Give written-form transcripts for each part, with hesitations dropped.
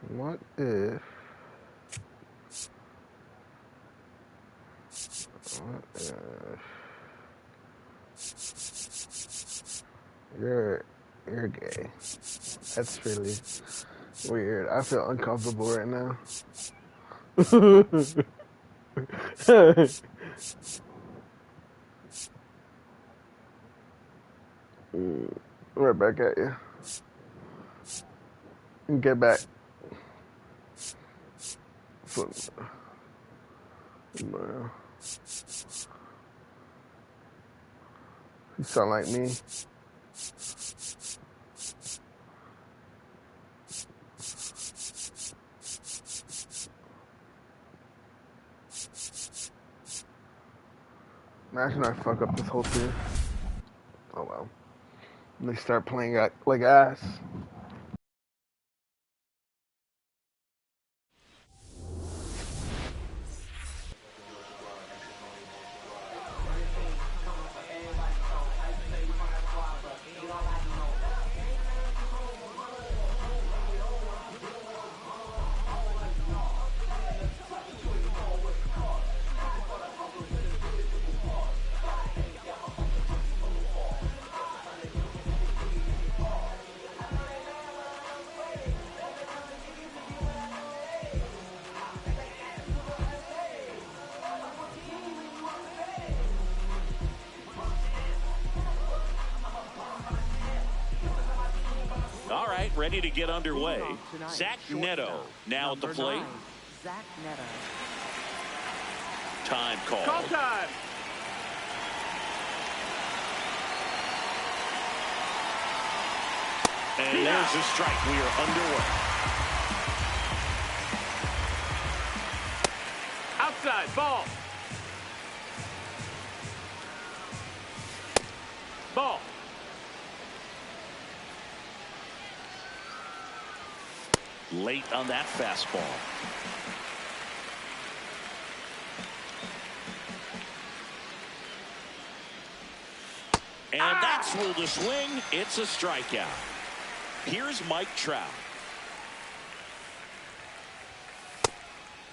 What if you're gay? That's really weird. I feel uncomfortable right now. Right back at you. Get back. You sound like me. Imagine I fuck up this whole team. Oh well. And they start playing like ass. Ready to get underway. Zach Neto now at the plate. Zach Neto. Time call. Call time. And there's a strike. We are underway. Outside ball. Ball. Late on that fastball. And that's ruled a swing. It's a strikeout. Here's Mike Trout.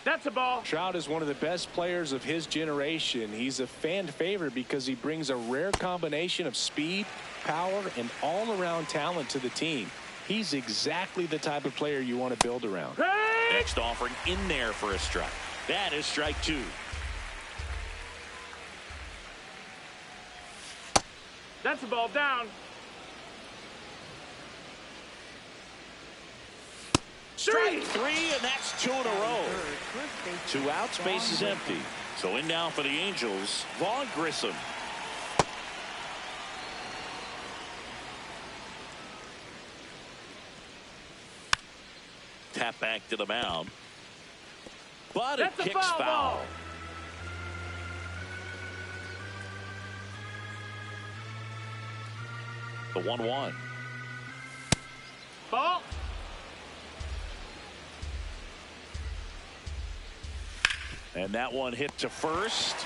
That's a ball. Trout is one of the best players of his generation. He's a fan favorite because he brings a rare combination of speed, power, and all-around talent to the team. He's exactly the type of player you want to build around. Hey! Next offering in there for a strike. That is strike two. That's a ball down. Strike three, and that's two in a row. 2 outs, base is empty. So in now for the Angels, Vaughn Grissom. Tap back to the mound. But it kicks foul. The 1-1. Ball. And that one hit to first.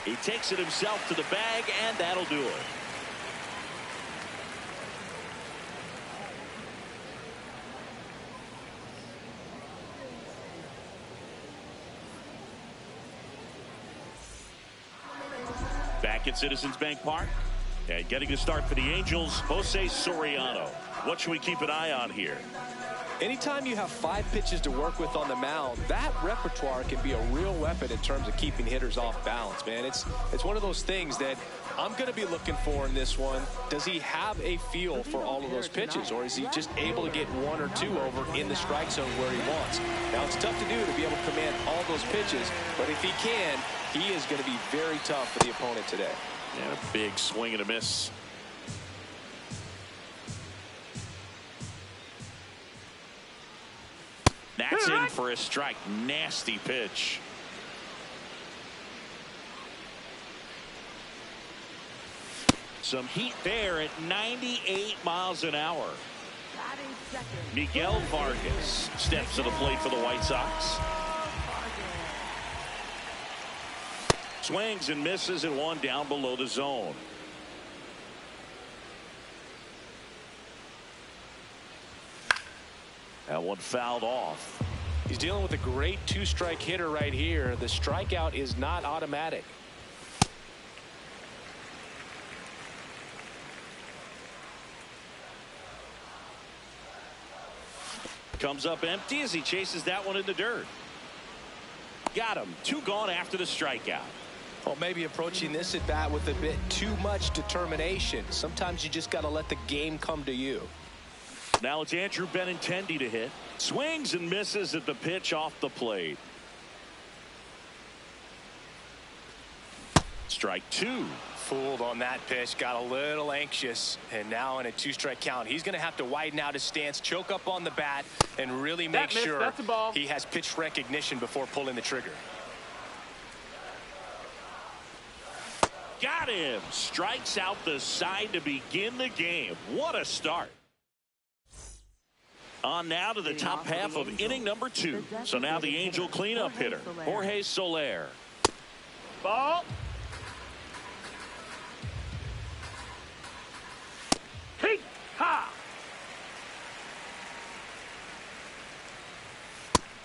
He takes it himself to the bag, and that'll do it. Back at Citizens Bank Park. And getting to start for the Angels, Jose Soriano. What should we keep an eye on here? Anytime you have 5 pitches to work with on the mound, that repertoire can be a real weapon in terms of keeping hitters off balance, man. It's one of those things that I'm going to be looking for in this one. Does he have a feel for all of those pitches, or is he just able to get 1 or 2 over in the strike zone where he wants? Now, it's tough to do to be able to command all those pitches, but if he can, he is going to be very tough for the opponent today. And a big swing and a miss. That's in for a strike. Nasty pitch. Some heat there at 98 miles an hour. Miguel Vargas steps to the plate for the White Sox. Swings and misses and 1 down below the zone. That one fouled off. He's dealing with a great 2-strike hitter right here. The strikeout is not automatic. Comes up empty as he chases that one in the dirt. Got him. 2 gone after the strikeout. Well, maybe approaching this at bat with a bit too much determination. Sometimes you just got to let the game come to you. Now it's Andrew Benintendi to hit. Swings and misses at the pitch off the plate. Strike 2. Fooled on that pitch, got a little anxious, and now in a 2-strike count, he's going to have to widen out his stance, choke up on the bat, and really make sure he has pitch recognition before pulling the trigger. Got him. Strikes out the side to begin the game. What a start. On now to the top half of inning number 2. So now the Angel cleanup hitter, Jorge Soler. Ball. Hey, ha.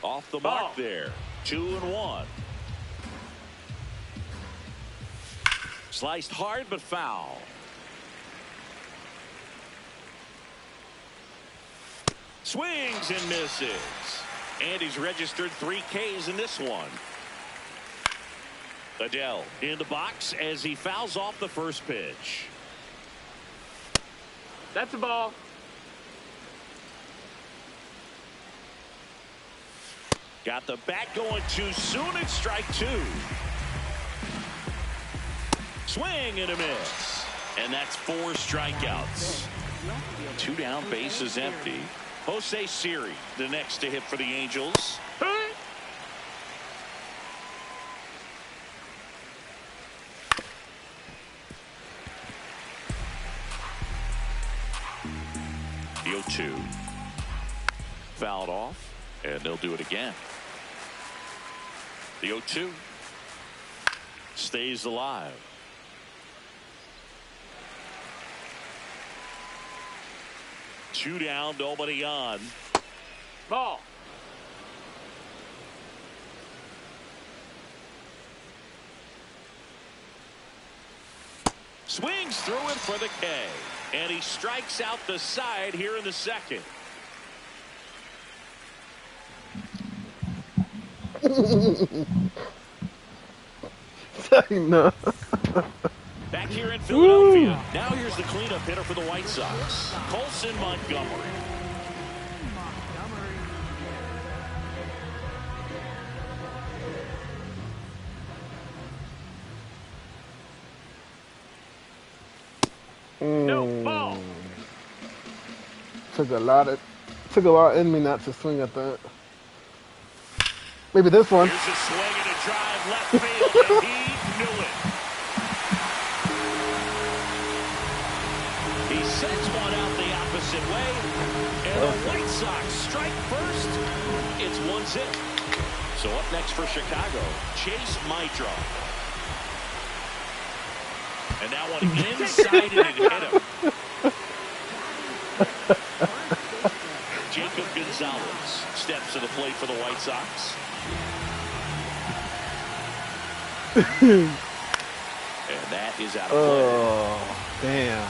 Off the mark there. 2-1. Sliced hard but foul. Swings and misses. And he's registered 3 Ks in this one. Adele in the box as he fouls off the first pitch. That's a ball. Got the bat going too soon. It's strike 2. Swing and a miss. And that's 4 strikeouts. 2 down, bases empty. Jose Siri, the next to hit for the Angels. The 0-2. Fouled off, and they'll do it again. The 0-2 stays alive. Two down, nobody on. Ball. Swings through him for the K. And he strikes out the side here in the second. No. Back here in Philadelphia. Woo. Now here's the cleanup hitter for the White Sox, Colson Montgomery. No ball. Took a lot in me not to swing at that. Maybe this one. Here's a swing and a drive left field, and he knew it. He sends one out the opposite way, and the White Sox strike first. It's 1-0. So up next for Chicago, Chase Maedra. And that one inside and it hit him. Jacob Gonzalez steps to the plate for the White Sox. And that is out of play. Oh, damn.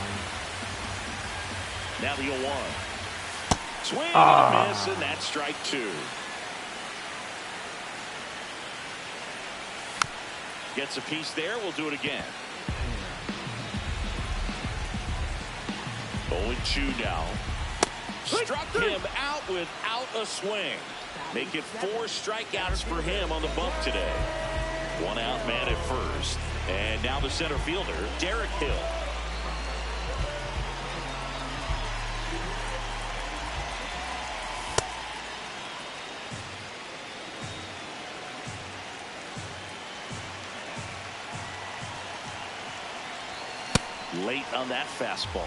Now the 0-1. Swing and a miss, and that's strike 2. Gets a piece there. We'll do it again. 0-2 now. Struck him out without a swing. Make it 4 strikeouts for him on the bump today. 1 out man at first. And now the center fielder, Derek Hill. Late on that fastball.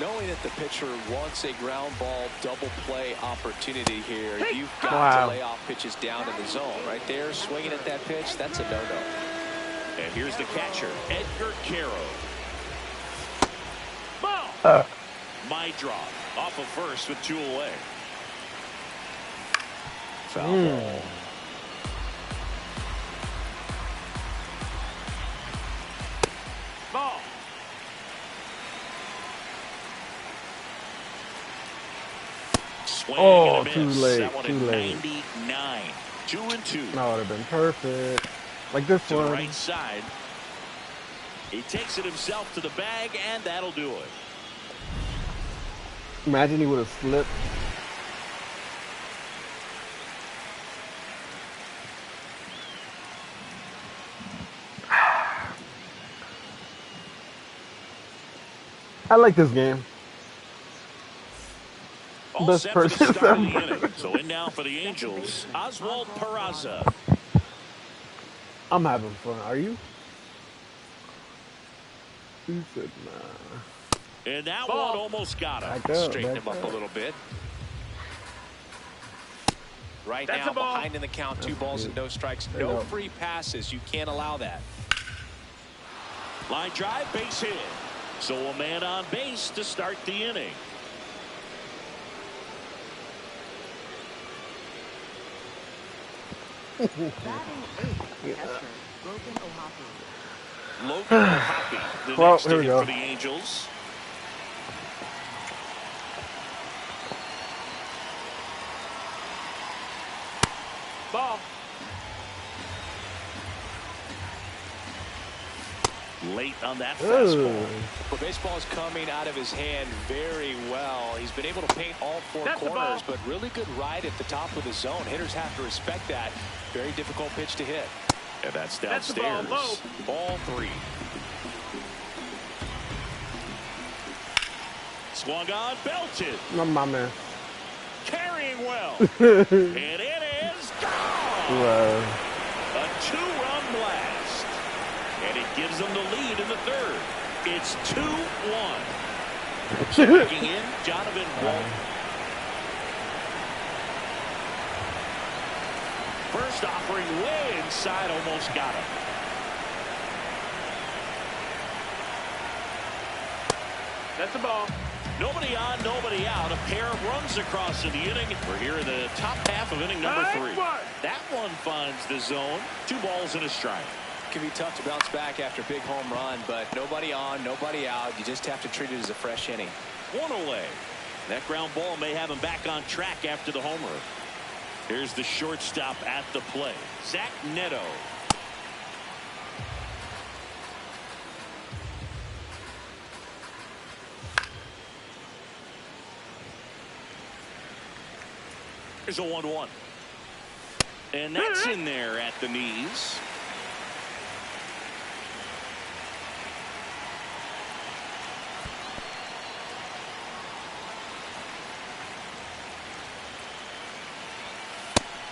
Knowing that the pitcher wants a ground ball double play opportunity here, you've got to lay off pitches down in the zone. Right there, swinging at that pitch, that's a no-no. And here's the catcher, Edgar Caro. Ball. My drop off of first with 2 away. Foul ball. Ball. Swing Oh, and a too miss. late, That one too at late. 99. 2-2. That would have been perfect. Like this To the one. right side. He takes it himself to the bag, and that'll do it. Imagine he would have slipped. I like this game. All Best set for the person start of the ever. inning. So in now for the Angels, Oswald Peraza. I'm having fun. Are you? He said nah. And that Ball. one almost got him. Back up, Straighten back him up a up. little bit. Right That's now, a ball. behind in the count, 2 balls and no strikes. There you No go. free passes. You can't allow that. Line drive, base hit. So a man on base to start the inning. Batting 8th, catcher, Logan O'Hoppe. Logan O'Hoppe, the Well, next here we hit go. for the Angels. Ball. Late on that Ooh. fastball. Well, baseball is coming out of his hand very well. He's been able to paint all 4 That's the corners, ball. but really good ride at the top of the zone. Hitters have to respect that. Very difficult pitch to hit. And that's That's the downstairs. ball, Ball 3. Swung on, belted. My man. Carrying well. And it is gone. Wow. A 2-run blast. And it gives them the lead in the 3rd. It's 2-1. Striking in, Jonathan Walton. First offering way inside, almost got him. That's the ball. Nobody on, nobody out. A pair of runs across in the inning. We're here in the top half of inning number 3. That one finds the zone. 2 balls and a strike. It can be tough to bounce back after a big home run, but nobody on, nobody out. You just have to treat it as a fresh inning. 1 away. That ground ball may have him back on track after the homer. Here's the shortstop at the plate, Zach Neto. Here's a 1-1. And that's in there at the knees.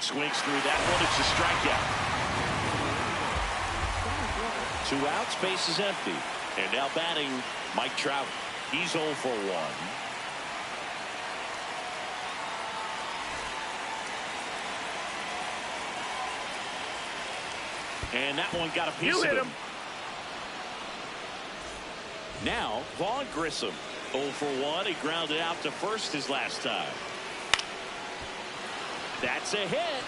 Swings through that one. It's a strikeout. 2 outs, base is empty. And now batting Mike Trout. He's 0 for 1. And that one got a piece You of hit him. him. Now Vaughn Grissom 0 for 1. He grounded out to first his last time. That's a hit.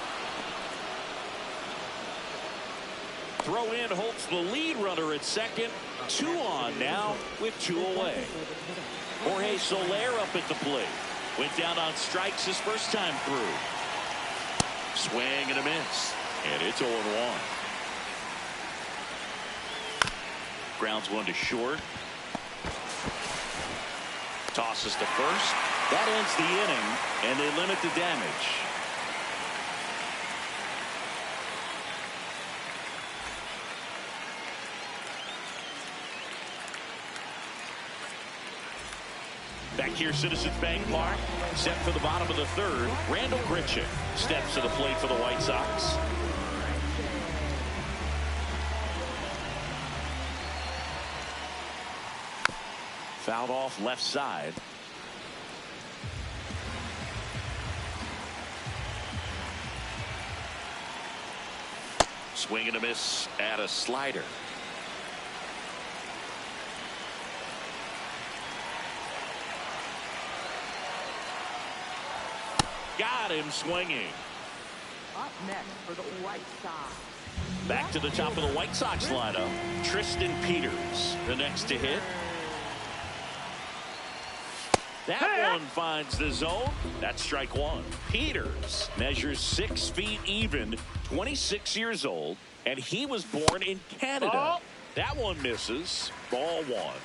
Throw in holds the lead runner at second. 2 on now with 2 away. Jorge Soler up at the plate. Went down on strikes his first time through. Swing and a miss. And it's 0-1. Grounds one to short. Tosses to first. That ends the inning, and they limit the damage. Back here, Citizens Bank Park, set for the bottom of the third. Randall Grichuk steps to the plate for the White Sox. Fouled off left side. Swing and a miss at a slider. Got him swinging. Up next for the White Sox. Back to the top of the White Sox lineup. Tristan Peters, the next to hit. That one finds the zone. That's strike one. Peters measures 6 feet even, 26 years old, and he was born in Canada. Ball. That one misses. Ball one.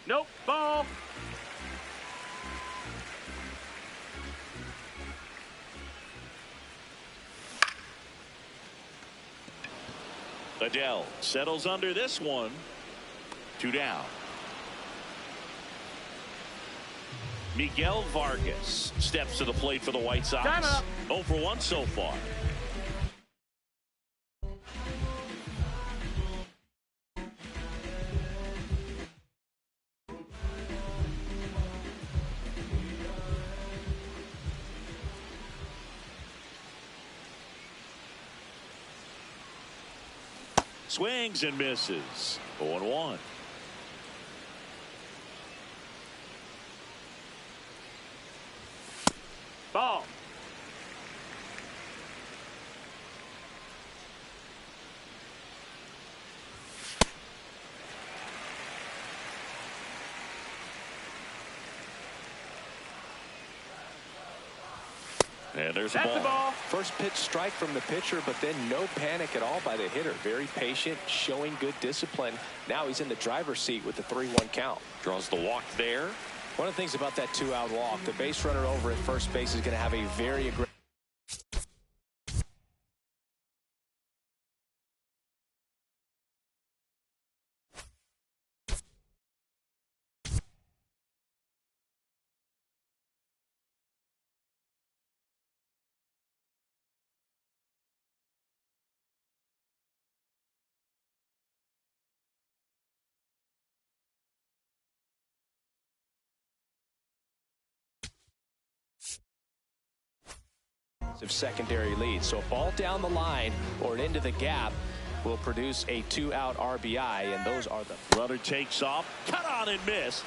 Nope. Ball. Adele settles under this one. 2 down. Miguel Vargas steps to the plate for the White Sox. Time up. 0 for 1 so far. Swings and misses. 0-1. Ball. And there's a That's the ball. ball. First pitch strike from the pitcher, but then no panic at all by the hitter. Very patient, showing good discipline. Now he's in the driver's seat with the 3-1 count. Draws the walk there. One of the things about that 2-out walk, the base runner over at first base is going to have a very aggressive. Secondary lead. So a ball down the line or into the gap will produce a 2-out RBI, and those are the Runner takes off, cut on and miss.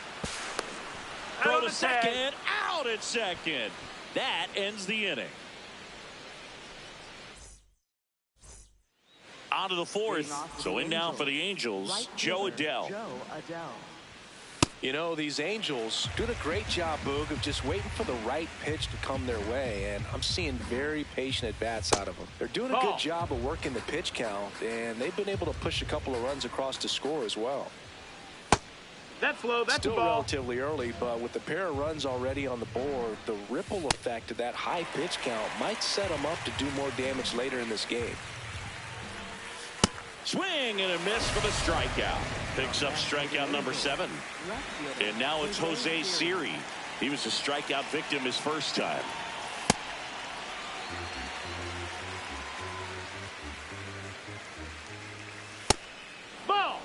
Out Throw of to the second, tag. out at second. That ends the inning. On to the fourth. So in now for the Angels, Joe Adele. Joe Adele. You know, these Angels doing a great job, Boog, of just waiting for the right pitch to come their way, and I'm seeing very patient at-bats out of them. They're doing a Ball. good job of working the pitch count, and they've been able to push a couple of runs across to score as well. That's low. That's Still a ball. relatively early, but with the pair of runs already on the board, the ripple effect of that high pitch count might set them up to do more damage later in this game. Swing and a miss for the strikeout. Picks up strikeout number 7. And now it's Jose Siri. He was a strikeout victim his first time. Ball.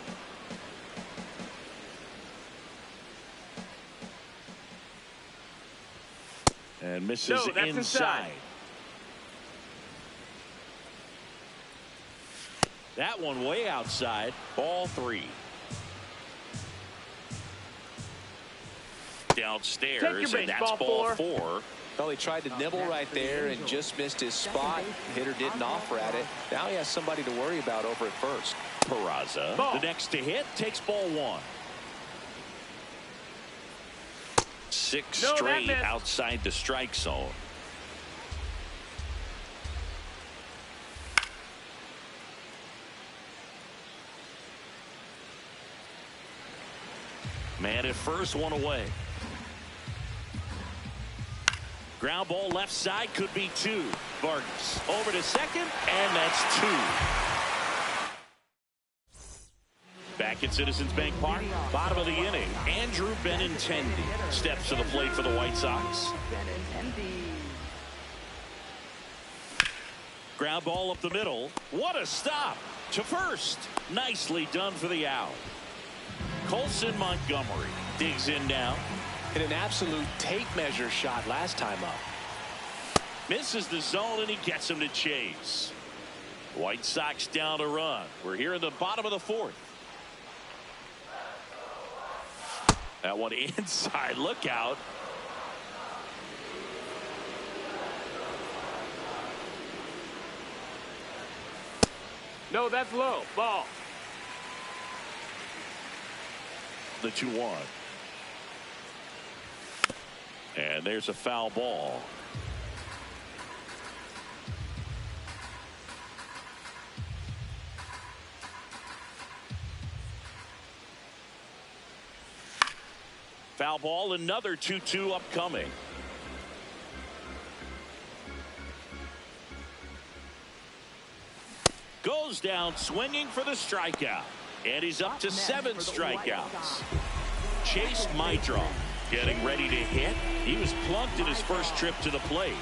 And misses No, that's inside. That one way outside. Ball 3. Downstairs, Take your base, and that's ball ball 4. 4. Well, he tried to nibble right there and just missed his spot. Hitter didn't offer at it. Now he has somebody to worry about over at first. Peraza, Ball. the next to hit, takes ball 1. 6 No, that straight missed. outside the strike zone. Man at first, one away. Ground ball left side, could be 2. Vargas over to second, and that's 2. Back at Citizens Bank Park, bottom of the inning, Andrew Benintendi steps to the plate for the White Sox. Ground ball up the middle. What a stop to first. Nicely done for the out. Colson Montgomery digs in now. Hit an absolute tape measure shot last time up. Misses the zone, and he gets him to chase. White Sox down a run. We're here in the bottom of the 4th. That one inside. Look out. No, that's low. Ball. The 2-1. And there's a foul ball. Foul ball, another 2-2 upcoming. Goes down swinging for the strikeout. And he's up to 7 strikeouts. Chase Maedroff getting ready to hit. He was plunked in his first trip to the plate.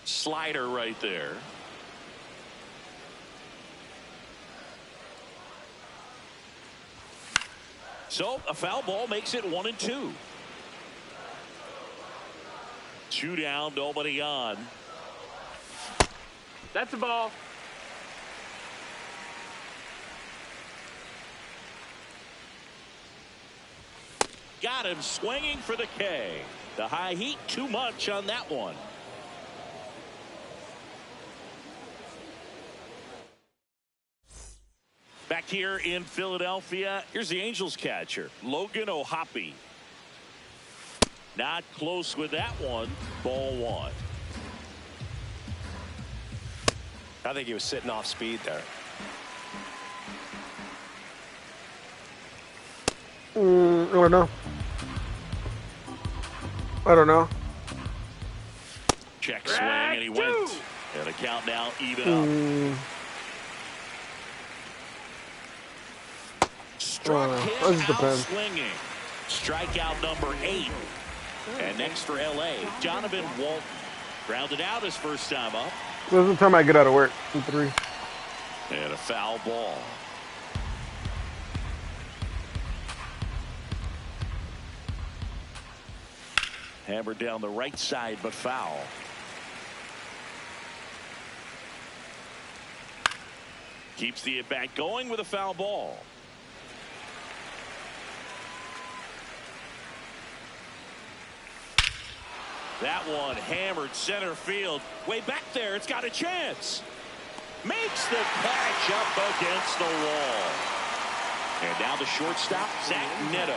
Slider right there. So a foul ball makes it 1-2. 2 down, nobody on. That's a ball. Got him swinging for the K. The high heat, too much on that one. Back here in Philadelphia, here's the Angels catcher, Logan O'Hoppe. Not close with that one. Ball 1. I think he was sitting off speed there. I don't know. Check swing, and he went. And the count now even up. Struck him That just out depends. swinging. Strikeout number 8. And next for L.A., Donovan Walton. Grounded out his first time up. This is the time I get out of work. 3. And a foul ball. Hammered down the right side, but foul. Keeps the at-bat going with a foul ball. That one hammered center field. Way back there, it's got a chance. Makes the catch up against the wall. And now the shortstop, Zach Neto.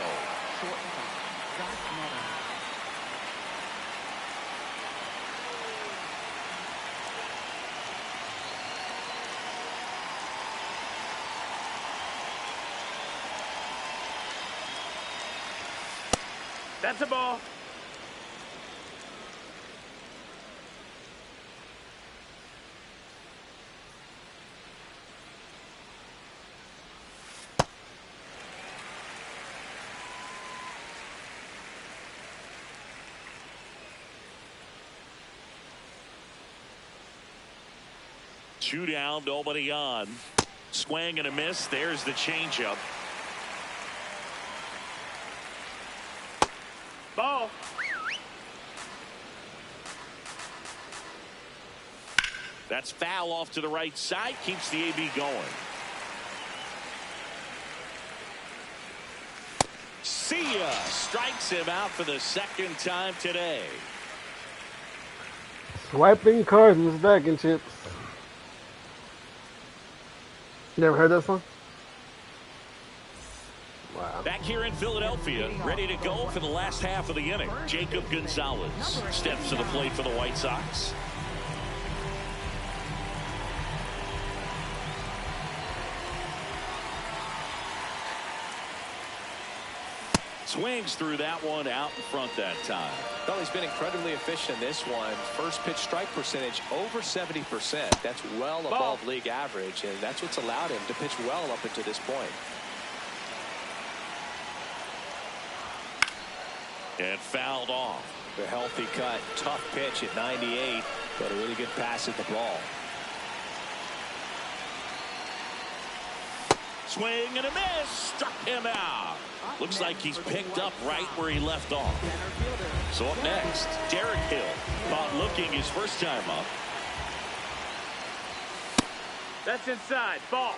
That's a ball. Two down, nobody on. Swing and a miss. There's the changeup. Ball. That's foul off to the right side. Keeps the AB going. See ya. Strikes him out for the second time today. Swiping cards and stacking chips. You never heard that song? Wow. Back here in Philadelphia, ready to go for the last half of the inning. Jacob Gonzalez steps to the plate for the White Sox. Swings through that one out in front that time. Well, he's been incredibly efficient in this one. First pitch strike percentage over 70%. That's well above league average, and that's what's allowed him to pitch well up until this point. And fouled off. A healthy cut. Tough pitch at 98, but a really good pass at the ball. Swing and a miss. Struck him out. Looks like he's picked up right where he left off. So up next, Derek Hill. Caught looking his first time up. That's inside. Ball.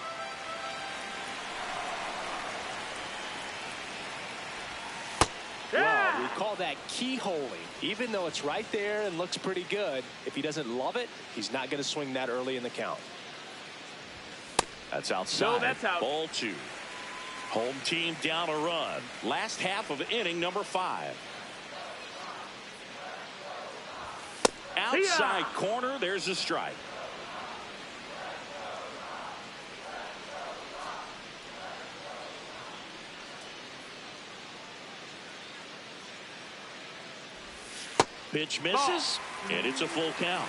Well, we call that keyholing. Even though it's right there and looks pretty good, if he doesn't love it, he's not going to swing that early in the count. That's outside. No, that's out. Ball 2. Home team down a run. Last half of inning number 5. Outside corner. There's a strike. Pitch misses, and it's a full count.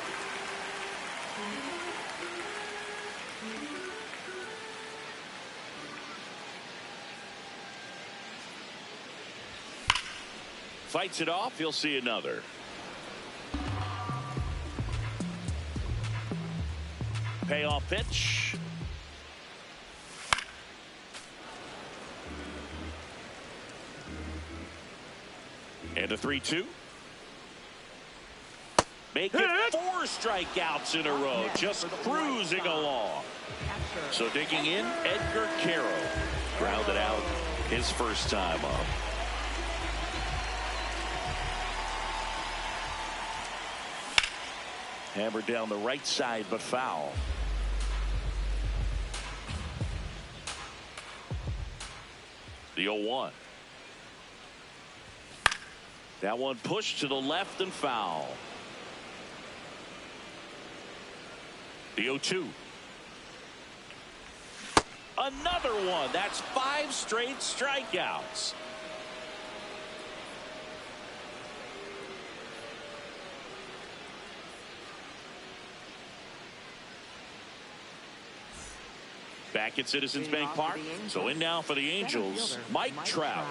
Fights it off. He'll see another. Payoff pitch. And a 3-2. Make it 4 strikeouts in a row. Just cruising along. So digging in, Edgar Quero. Grounded out his first time up. Hammered down the right side, but foul. The 0-1. That one pushed to the left and foul. The 0-2. Another one. That's 5 straight strikeouts. Back at Citizens Bank Park. So in now for the Angels, Mike Trout.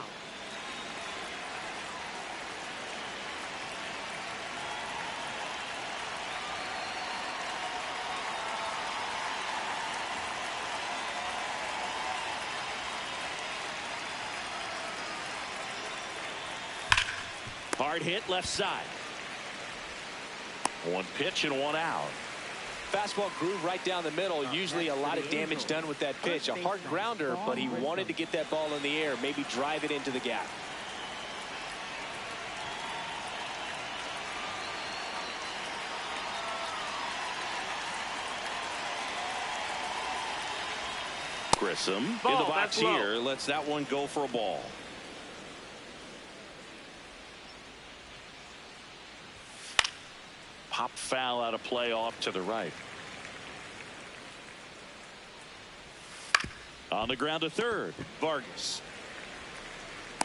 Hard hit left side. 1 pitch and 1 out. Fastball groove right down the middle. Usually a lot of damage done with that pitch. A hard grounder, but he wanted to get that ball in the air, maybe drive it into the gap. Grissom in the box here. Lets that one go for a ball. Pop foul out of play off to the right. On the ground to third. Vargas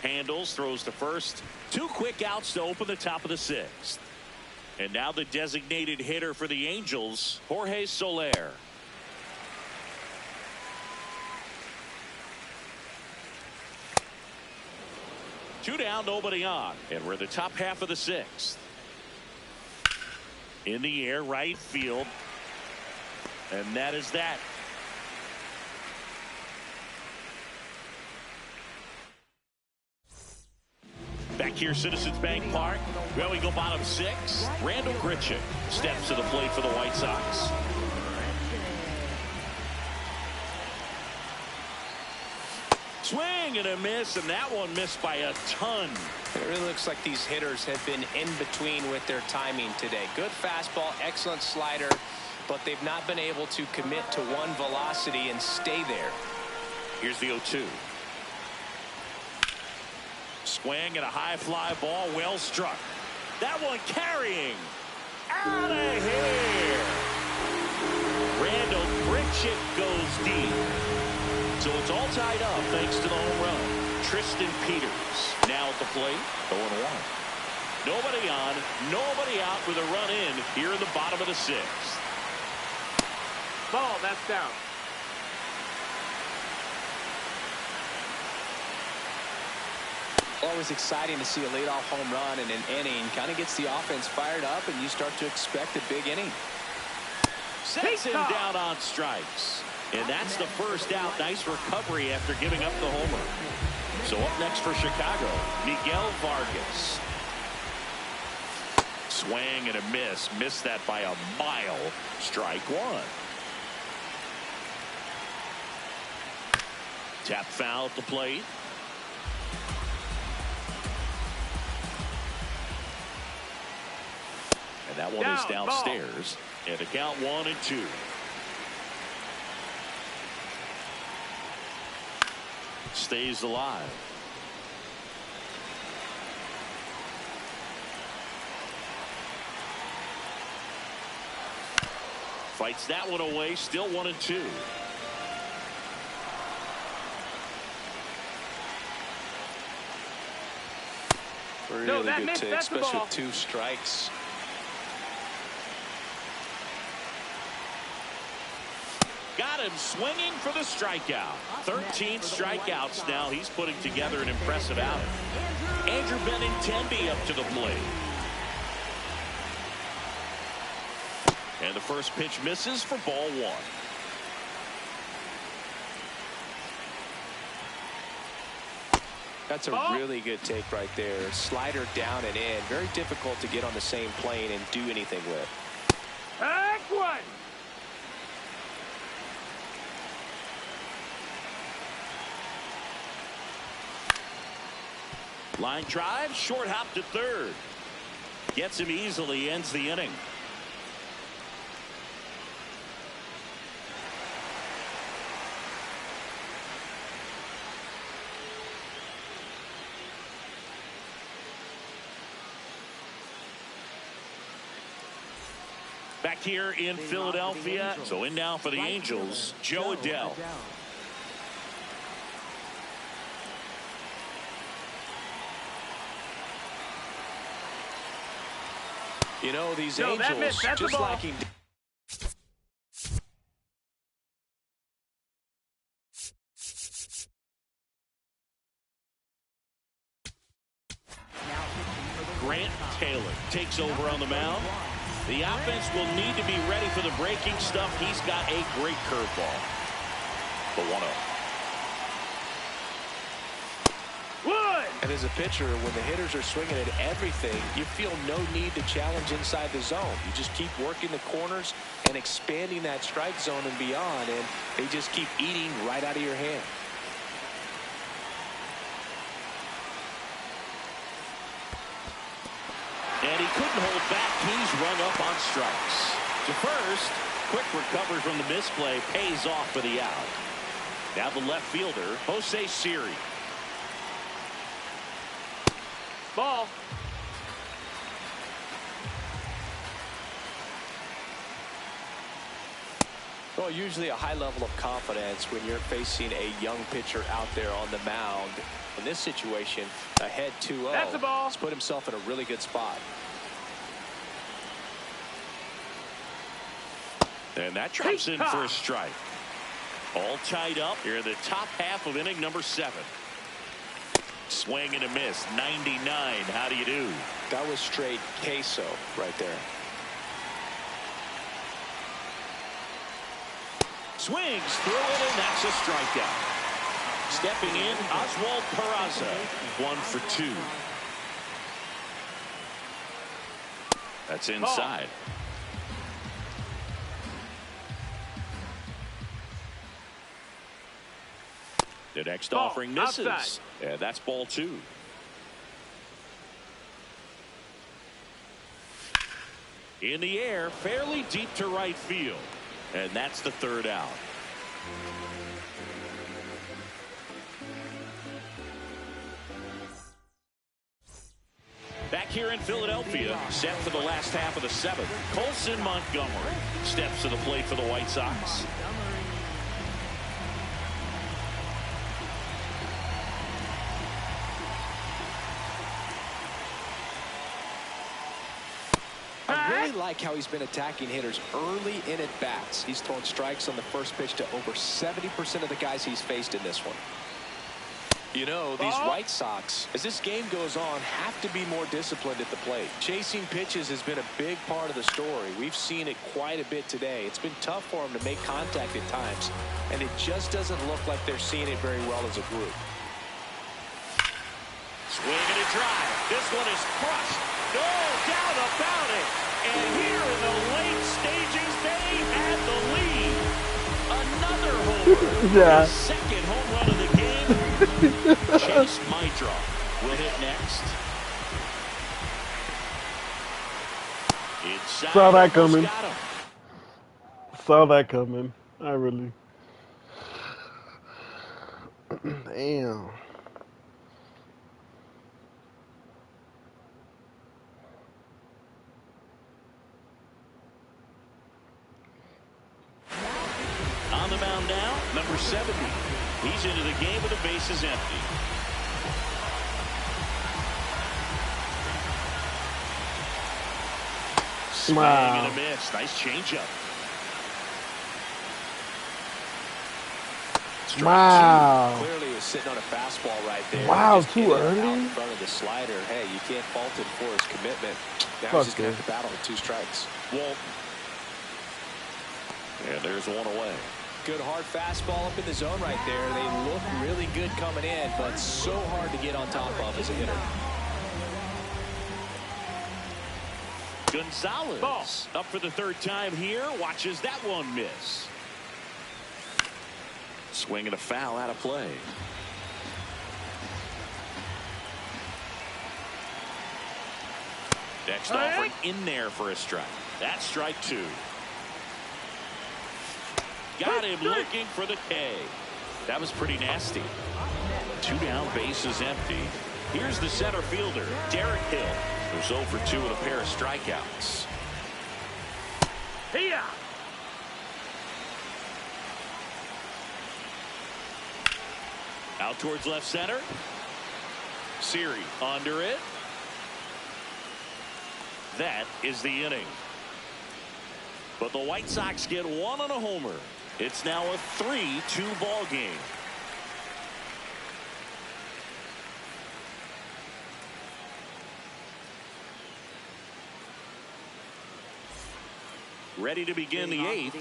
handles, throws to first. 2 quick outs to open the top of the 6th. And now the designated hitter for the Angels, Jorge Soler. Two down, nobody on. And we're in the top half of the 6th. In the air, right field. And that is that. Back here, Citizens Bank Park. Well, we go bottom 6. Randall Grichuk steps to the plate for the White Sox. Swing and a miss, and that one missed by a ton. It really looks like these hitters have been in between with their timing today. Good fastball, excellent slider, but they've not been able to commit to one velocity and stay there. Here's the 0-2. Swing and a high fly ball, well struck. That one carrying. Out of here. Randall Grichuk goes deep. So it's all tied up thanks to the home run. Tristan Peters now at the plate, 0-1. Nobody on, nobody out with a run in here in the bottom of the 6th. Ball, that's down. Always exciting to see a leadoff home run in an inning. Kind of gets the offense fired up, and you start to expect a big inning. Sets him down on strikes. And that's the first out. Nice recovery after giving up the homer. So up next for Chicago, Miguel Vargas. Swing and a miss. Missed that by a mile. Strike 1. Tap foul at the plate. And that one is downstairs. And a count 1-2. Stays alive. Fights that one away. Still 1-2. Really good take, especially with 2 strikes. Got him swinging for the strikeout. 13 strikeouts now. He's putting together an impressive outing. Andrew Benintendi up to the plate. And the first pitch misses for ball 1. That's a really good take right there. Slider down and in. Very difficult to get on the same plane and do anything with. Back one. Line drive, short hop to third. Gets him easily, ends the inning. Back here in Philadelphia. So in now for the Angels, Joe Adell. You know, these Angels just lacking. Grant Taylor takes over on the mound. The offense will need to be ready for the breaking stuff. He's got a great curveball. The 1-0. And as a pitcher, when the hitters are swinging at everything, you feel no need to challenge inside the zone. You just keep working the corners and expanding that strike zone and beyond, and they just keep eating right out of your hand. And he couldn't hold back. He's rung up on strikes. To first, quick recovery from the misplay pays off for the out. Now the left fielder, Jose Siri. Ball. Well, usually a high level of confidence when you're facing a young pitcher out there on the mound. In this situation, ahead 2-0. That's a ball. He's put himself in a really good spot. And that drops in for a strike. All tied up here in the top half of inning number 7. Swing and a miss. 99. How do you do? That was straight queso right there. Swings through it, and that's a strikeout. Stepping in, Oswald Peraza. 1 for 2. That's inside. The next offering misses. Outside. Yeah, that's ball 2. In the air, fairly deep to right field. And that's the third out. Back here in Philadelphia, set for the last half of the seventh, Colson Montgomery steps to the plate for the White Sox. I really like how he's been attacking hitters early in at bats. He's thrown strikes on the first pitch to over 70% of the guys he's faced in this one. You know, these White Sox, as this game goes on, have to be more disciplined at the plate. Chasing pitches has been a big part of the story. We've seen it quite a bit today. It's been tough for them to make contact at times, and it just doesn't look like they're seeing it very well as a group. Swing and a drive. This one is crushed. No doubt about it. And here in the late stages, they had the lead. Another homer. Yeah. The second home run of the game. Chase Mitra will hit next. Inside. Saw that coming. Got him. Saw that coming. I really. Damn. On the mound now, number 70. He's into the game with the bases empty. Swing and a miss. Nice changeup. Wow. Clearly was sitting on a fastball right there. Wow, Just too hit it early? out in front of the slider. Hey, you can't fault him for his commitment. Now Fuck he's just going to this. have to battle with 2 strikes. Walt. And there's one away. Good hard fastball up in the zone right there. They look really good coming in, but so hard to get on top of as a hitter. Gonzalez up for the third time here. Watches that one miss. Swing and a foul out of play. Next offering in there for a strike. That's strike 2. Got him looking for the K. That was pretty nasty. 2 down, bases empty. Here's the center fielder, Derek Hill, who's 0 for 2 with a pair of strikeouts. Here. Out towards left center. Siri under it. That is the inning. But the White Sox get 1 on a homer. It's now a 3-2 ball game. Ready to begin the 8th.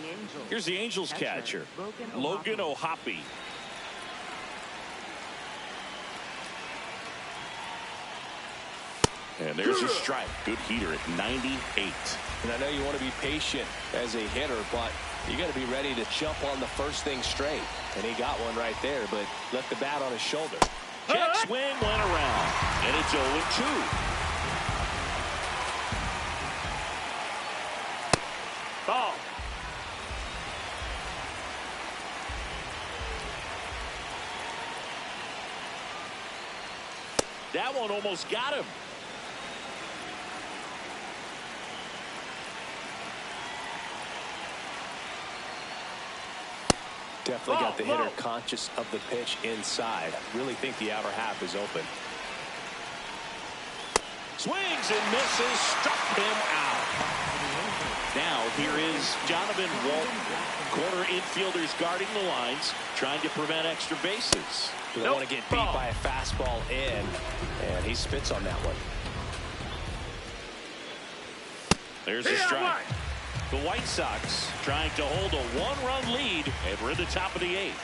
Here's the Angels catcher, Logan O'Hoppe. And there's a strike. Good heater at 98. And I know you want to be patient as a hitter, but you got to be ready to jump on the first thing straight. And he got one right there, but left the bat on his shoulder. Check swing went around, and it's 0-2. Ball. That one almost got him. Definitely got the hitter conscious of the pitch inside. Really think the outer half is open. Swings and misses, struck him out. Now here is Jonathan Walton. Corner infielders guarding the lines, trying to prevent extra bases. We don't want to get beat by a fastball in, and he spits on that one. There's a strike. The White Sox trying to hold a 1-run lead, and we're at the top of the 8th.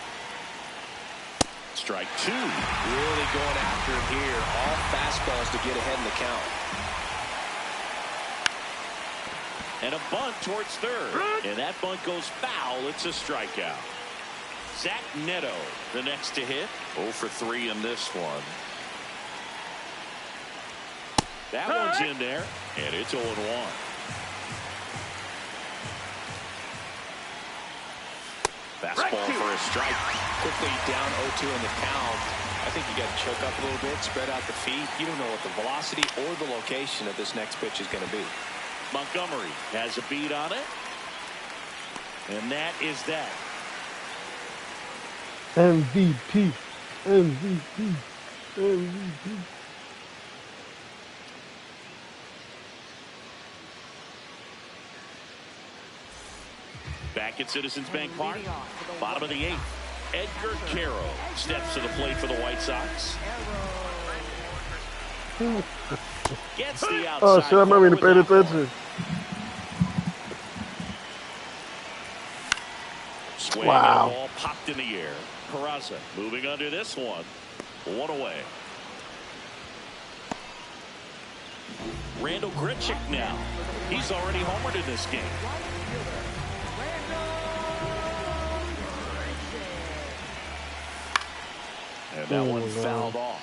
Strike 2. Really going after him here. All fastballs to get ahead in the count. And a bunt towards third. And that bunt goes foul. It's a strikeout. Zach Neto, the next to hit. 0 for 3 in this one. That one's in there, and it's 0-1. Fastball for a strike. Quickly down 0-2 in the count. I think you got to choke up a little bit, spread out the feet. You don't know what the velocity or the location of this next pitch is going to be. Montgomery has a beat on it. And that is that. MVP. MVP. MVP. Back at Citizens Bank Park, bottom of the 8th. Edgar Quero steps to the plate for the White Sox. Gets the outside. Oh shit, I'm not even paying attention. Swing Wow. and ball popped in the air. Peraza moving under this one. One away. Randall Grichuk now. He's already homered in this game. And that one fouled off.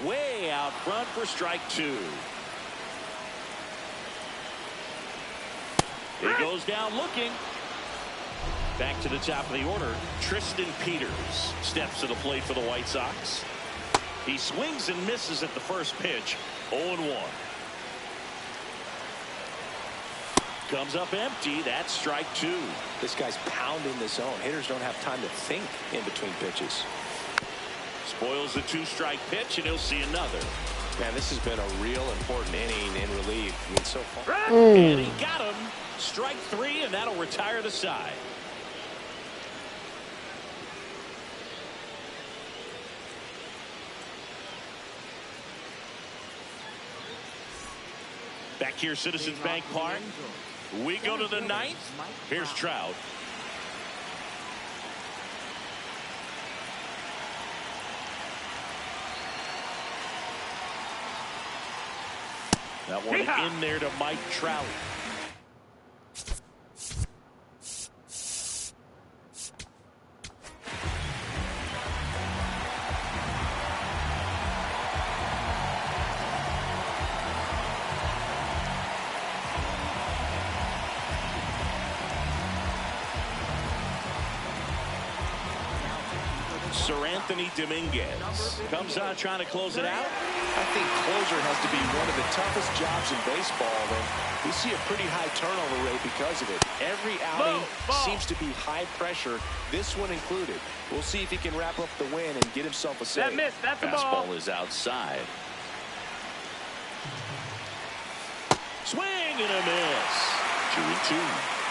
Way out front for strike 2. It goes down looking. Back to the top of the order. Tristan Peters steps to the plate for the White Sox. He swings and misses at the first pitch. 0-1. Comes up empty. That's strike 2. This guy's pounding the zone. Hitters don't have time to think in between pitches. Spoils the 2-strike pitch, and he'll see another. Man, this has been a real important inning in relief. I mean, so far. And he got him. Strike 3, and that'll retire the side. Back here, Citizens Bank Park. We go to the 9th. Here's Trout. That one in there to Mike Trout. Anthony Dominguez comes on trying to close it out. I think closer has to be one of the toughest jobs in baseball, and we see a pretty high turnover rate because of it. Every outing seems to be high pressure, this one included. We'll see if he can wrap up the win and get himself a save. That miss, that's a ball. Fastball is outside. Swing and a miss. 2-2.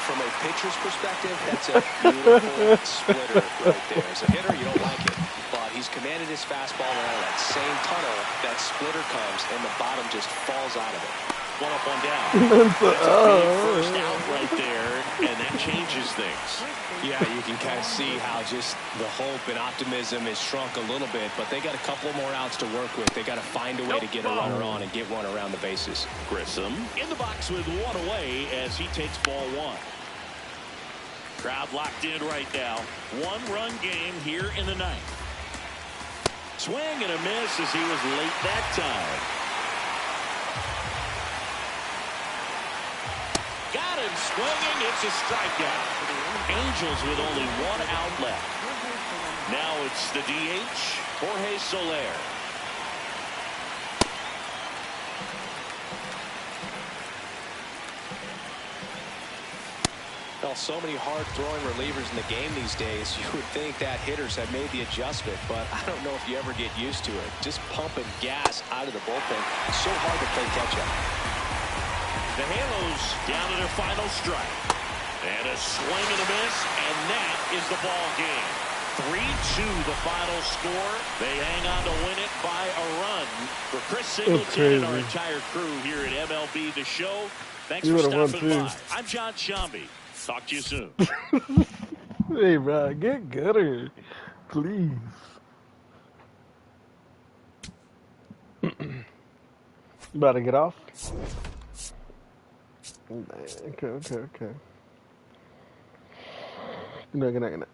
From a pitcher's perspective, that's a beautiful splitter right there. As a hitter, you don't like it. But he's commanded his fastball around that same tunnel. That splitter comes, and the bottom just falls out of it. One up, one down. That's a big first out right there, and that changes things. Yeah, you can kind of see how just the hope and optimism is shrunk a little bit, but they got a couple more outs to work with. They got to find a way to get a runner on and get one around the bases. Grissom in the box with one away as he takes ball 1. Crowd locked in right now. 1-run game here in the 9th. Swing and a miss as he was late that time. Got him swinging. It's a strikeout. Angels with only 1 out left. Now it's the DH, Jorge Soler. Well, so many hard-throwing relievers in the game these days, you would think that hitters have made the adjustment, but I don't know if you ever get used to it. Just pumping gas out of the bullpen. It's so hard to play catch-up. The Halos down to their final strike. And a swing and a miss, and that is the ball game. 3-2 the final score. They hang on to win it by a run. For Chris Singleton and our entire crew here at MLB The Show, thanks for stopping by. I'm John Shambi. Talk to you soon. Hey, bro, get gooder, please. About to get off? Okay. Good night.